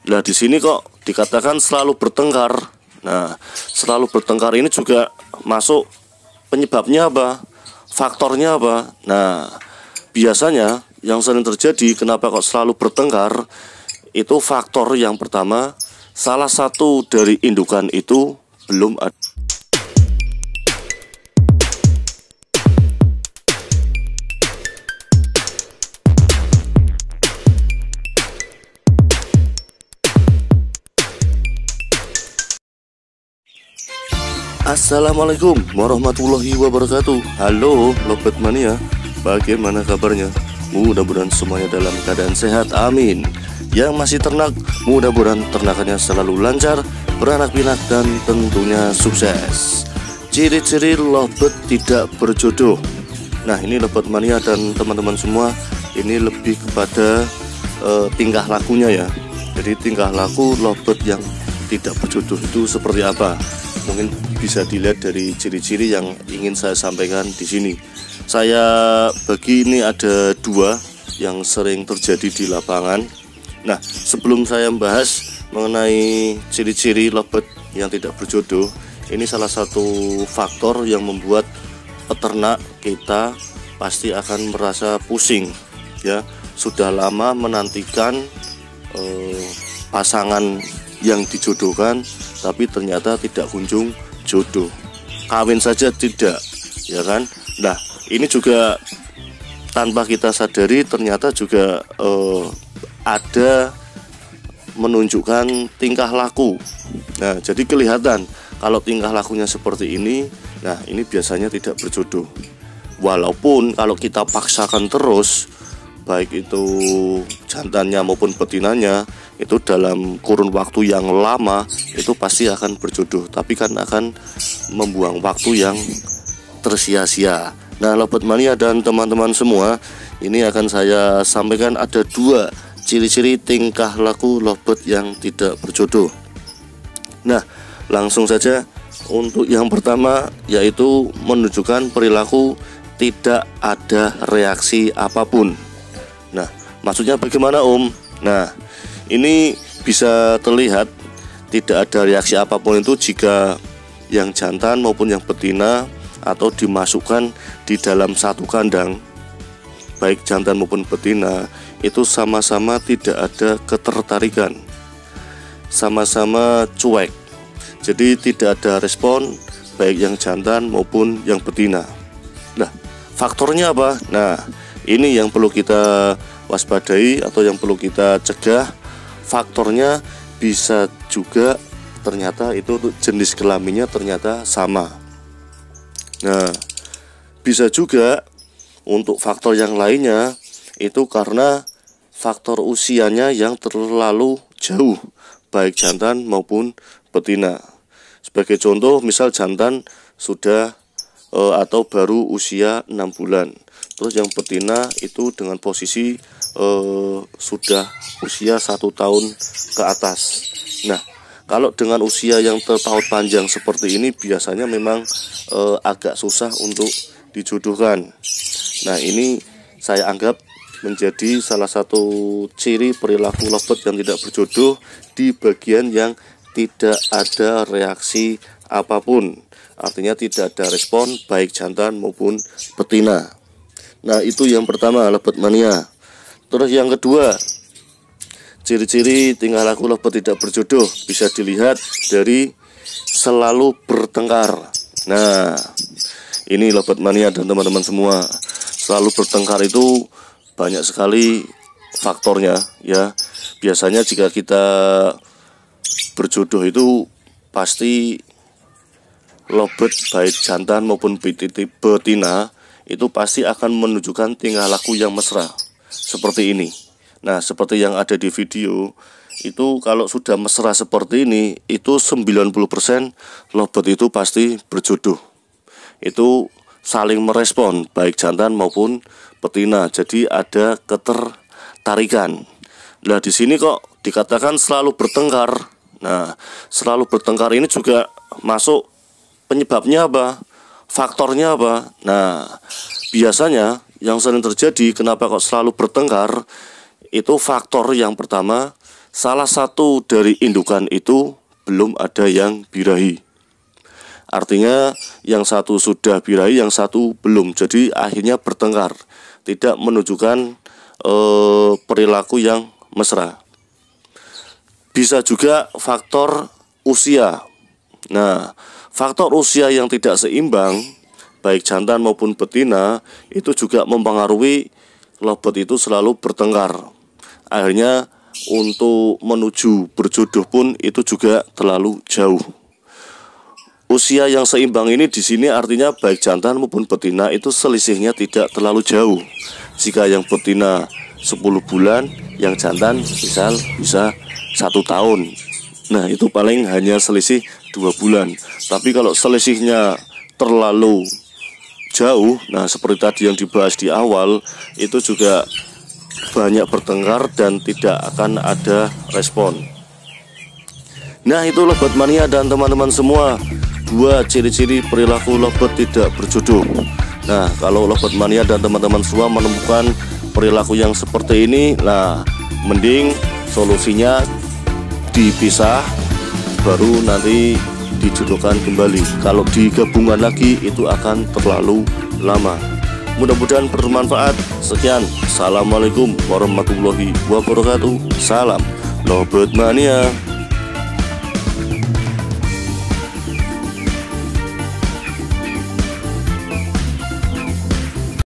Lah di sini kok dikatakan selalu bertengkar. Nah, selalu bertengkar ini juga masuk penyebabnya apa? Faktornya apa? Nah, biasanya yang sering terjadi kenapa kok selalu bertengkar, itu faktor yang pertama, salah satu dari indukan itu belum ada. Assalamualaikum warahmatullahi wabarakatuh. Halo Lovebird Mania, bagaimana kabarnya? Mudah-mudahan semuanya dalam keadaan sehat, amin. Yang masih ternak, mudah-mudahan ternakannya selalu lancar, beranak pinak, dan tentunya sukses. Ciri-ciri Lovebird tidak berjodoh. Nah, ini Lovebird Mania dan teman-teman semua, ini lebih kepada tingkah lakunya ya. Jadi tingkah laku Lovebird yang tidak berjodoh itu seperti apa? Mungkin bisa dilihat dari ciri-ciri yang ingin saya sampaikan di sini. Saya bagi ini ada dua yang sering terjadi di lapangan. Nah, sebelum saya membahas mengenai ciri-ciri Lovebird yang tidak berjodoh, ini salah satu faktor yang membuat peternak kita pasti akan merasa pusing ya. Sudah lama menantikan pasangan yang dijodohkan, tapi ternyata tidak kunjung jodoh, kawin saja tidak, ya kan? Nah, ini juga tanpa kita sadari ternyata juga ada menunjukkan tingkah laku. Nah, jadi kelihatan kalau tingkah lakunya seperti ini, nah ini biasanya tidak berjodoh. Walaupun kalau kita paksakan terus, baik itu jantannya maupun betinanya, itu dalam kurun waktu yang lama itu pasti akan berjodoh, tapi kan akan membuang waktu yang tersia-sia. Nah, Lovebird Mania dan teman-teman semua, ini akan saya sampaikan ada dua ciri-ciri tingkah laku Lovebird yang tidak berjodoh. Nah, langsung saja untuk yang pertama, yaitu menunjukkan perilaku tidak ada reaksi apapun. Nah, maksudnya bagaimana Om? Nah, ini bisa terlihat tidak ada reaksi apapun itu jika yang jantan maupun yang betina atau dimasukkan di dalam satu kandang, baik jantan maupun betina, itu sama-sama tidak ada ketertarikan, sama-sama cuek. Jadi tidak ada respon baik yang jantan maupun yang betina. Nah, faktornya apa? Nah, ini yang perlu kita waspadai atau yang perlu kita cegah. Faktornya bisa juga ternyata itu jenis kelaminnya ternyata sama. Nah, bisa juga untuk faktor yang lainnya itu karena faktor usianya yang terlalu jauh, baik jantan maupun betina. Sebagai contoh, misal jantan sudah atau baru usia 6 bulan, terus yang betina itu dengan posisi sudah usia 1 tahun ke atas. Nah, kalau dengan usia yang terpaut panjang seperti ini biasanya memang agak susah untuk dijodohkan. Nah, ini saya anggap menjadi salah satu ciri perilaku Lovebird yang tidak berjodoh di bagian yang tidak ada reaksi apapun. Artinya tidak ada respon baik jantan maupun betina. Nah, itu yang pertama Lovebird Mania. Terus yang kedua, ciri-ciri tingkah laku Lovebird tidak berjodoh bisa dilihat dari selalu bertengkar. Nah, ini Lovebird Mania dan teman-teman semua, selalu bertengkar itu banyak sekali faktornya ya. Biasanya jika kita berjodoh itu pasti Lovebird baik jantan maupun betina itu pasti akan menunjukkan tingkah laku yang mesra seperti ini. Nah, seperti yang ada di video itu, kalau sudah mesra seperti ini itu 90% Lovebird itu pasti berjodoh. Itu saling merespon baik jantan maupun betina. Jadi ada ketertarikan. Nah, di sini kok dikatakan selalu bertengkar. Nah, selalu bertengkar ini juga masuk penyebabnya apa? Faktornya apa? Nah, biasanya yang sering terjadi kenapa kok selalu bertengkar, itu faktor yang pertama, salah satu dari indukan itu belum ada yang birahi. Artinya yang satu sudah birahi, yang satu belum. Jadi akhirnya bertengkar, tidak menunjukkan perilaku yang mesra. Bisa juga faktor usia. Nah, faktor usia yang tidak seimbang baik jantan maupun betina itu juga mempengaruhi lobot itu selalu bertengkar. Akhirnya untuk menuju berjodoh pun itu juga terlalu jauh. Usia yang seimbang ini di sini artinya baik jantan maupun betina itu selisihnya tidak terlalu jauh. Jika yang betina 10 bulan, yang jantan misal bisa 1 tahun. Nah, itu paling hanya selisih 2 bulan. Tapi kalau selisihnya terlalu jauh, nah seperti tadi yang dibahas di awal, itu juga banyak bertengkar dan tidak akan ada respon. Nah, itu Lobot Mania dan teman-teman semua, 2 ciri-ciri perilaku lobot tidak berjodoh. Nah, kalau Lobot Mania dan teman-teman semua menemukan perilaku yang seperti ini, nah mending solusinya dipisah, baru nanti dijodohkan kembali. Kalau digabungan lagi itu akan terlalu lama. Mudah-mudahan bermanfaat. Sekian, assalamualaikum warahmatullahi wabarakatuh. Salam Lobot Mania.